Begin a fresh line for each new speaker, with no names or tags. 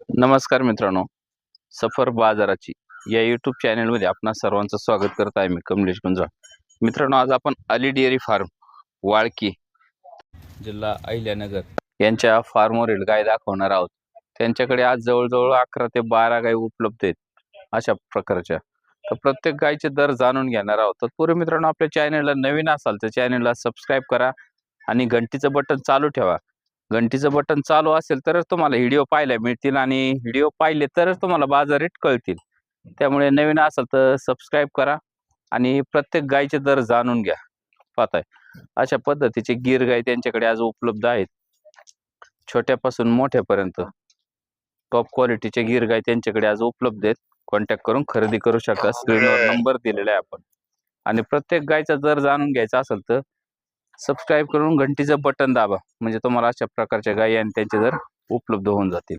नमस्कार मित्रांनो, सफर बाजाराची या यूट्यूब चॅनलमध्ये आपणा सर्वांचं स्वागत करत आहे. मी कमलेश गुंजाळ. मित्रांनो, आज आपण अली डेअरी फार्म वाळकी जिल्हा अहिल्यानगर यांच्या फार्मवरील गाय दाखवणार आहोत. त्यांच्याकडे आज जवळजवळ 11 ते 12 गाय उपलब्ध आहेत अशा प्रकारच्या. तर प्रत्येक गायचे दर जाणून घेणार आहोत. तत्पूर्वी मित्रांनो, आपल्या चॅनलला नवीन असाल तर चॅनलला सबस्क्राईब करा आणि घंटीचं बटन चालू ठेवा. घंटीचं बटन चालू असेल तरच तुम्हाला व्हिडिओ पाहायला मिळतील आणि व्हिडिओ पाहिले तरच तुम्हाला बाजार रेट कळतील. त्यामुळे नवीन असाल तर सबस्क्राईब करा आणि प्रत्येक गायचे दर जाणून घ्या. पाहताय अशा पद्धतीचे गीर गाय त्यांच्याकडे आज उपलब्ध आहेत. छोट्यापासून मोठ्यापर्यंत टॉप क्वालिटीचे गीर गाय त्यांच्याकडे आज उपलब्ध आहेत. कॉन्टॅक्ट करून खरेदी करू शकता. स्क्रीनवर नंबर दिलेला आहे आपण. आणि प्रत्येक गायचा दर जाणून घ्यायचा असेल तर सबस्क्राईब करून घंटीचं बटन दाबा, म्हणजे तुम्हाला अशा प्रकारच्या गायी आणि त्यांचे दर उपलब्ध होऊन जातील.